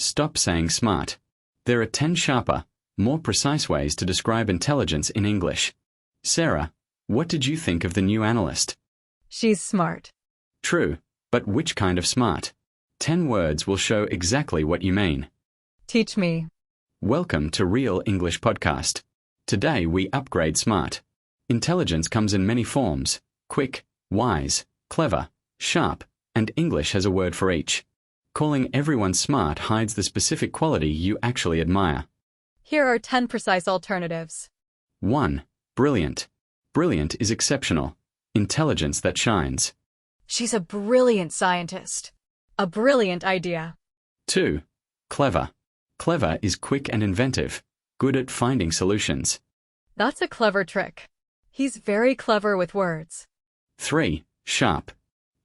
Stop saying smart. There are 10 sharper, more precise ways to describe intelligence in English. Sarah, what did you think of the new analyst? She's smart. True, but which kind of smart? 10 words will show exactly what you mean. Teach me. Welcome to Real English Podcast. Today we upgrade smart. Intelligence comes in many forms: quick, wise, clever, sharp, and English has a word for each. Calling everyone smart hides the specific quality you actually admire. Here are 10 precise alternatives. 1. Brilliant. Brilliant is exceptional. Intelligence that shines. She's a brilliant scientist. A brilliant idea. 2. Clever. Clever is quick and inventive, good at finding solutions. That's a clever trick. He's very clever with words. 3. Sharp.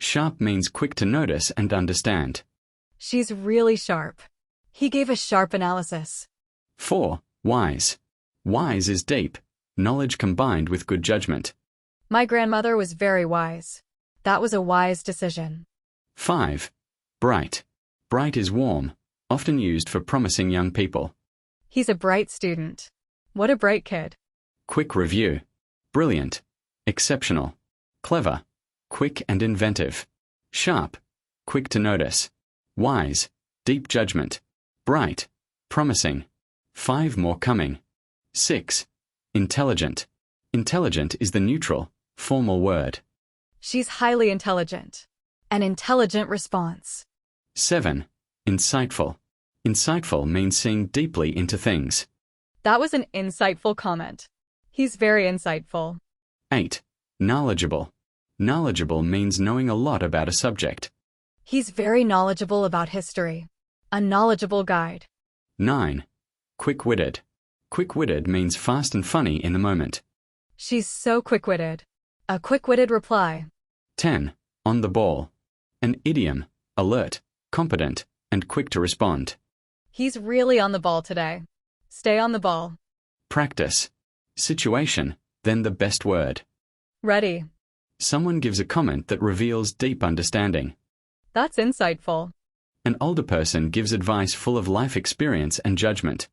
Sharp means quick to notice and understand. She's really sharp. He gave a sharp analysis. 4. Wise. Wise is deep, knowledge combined with good judgment. My grandmother was very wise. That was a wise decision. 5. Bright. Bright is warm, often used for promising young people. He's a bright student. What a bright kid. Quick review. Brilliant. Exceptional. Clever. Quick and inventive. Sharp. Quick to notice. Wise. Deep judgment. Bright. Promising. 5 more coming. 6. Intelligent. Intelligent is the neutral, formal word. She's highly intelligent. An intelligent response. 7. Insightful. Insightful means seeing deeply into things. That was an insightful comment. He's very insightful. 8. Knowledgeable. Knowledgeable means knowing a lot about a subject. He's very knowledgeable about history. A knowledgeable guide. 9. Quick-witted. Quick-witted means fast and funny in the moment. She's so quick-witted. A quick-witted reply. 10. On the ball. An idiom, alert, competent, and quick to respond. He's really on the ball today. Stay on the ball. Practice. Situation, then the best word. Ready. Someone gives a comment that reveals deep understanding. That's insightful. An older person gives advice full of life experience and judgment.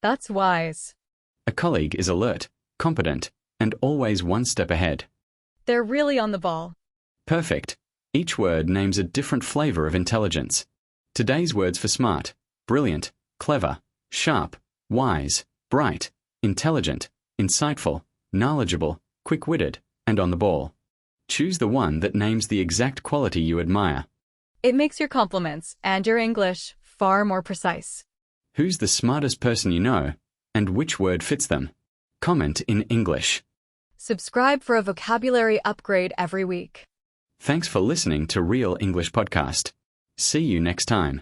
That's wise. A colleague is alert, competent, and always one step ahead. They're really on the ball. Perfect. Each word names a different flavor of intelligence. Today's words for smart: brilliant, clever, sharp, wise, bright, intelligent, insightful, knowledgeable, quick-witted, and on the ball. Choose the one that names the exact quality you admire. It makes your compliments and your English far more precise. Who's the smartest person you know, and which word fits them? Comment in English. Subscribe for a vocabulary upgrade every week. Thanks for listening to Real English Podcast. See you next time.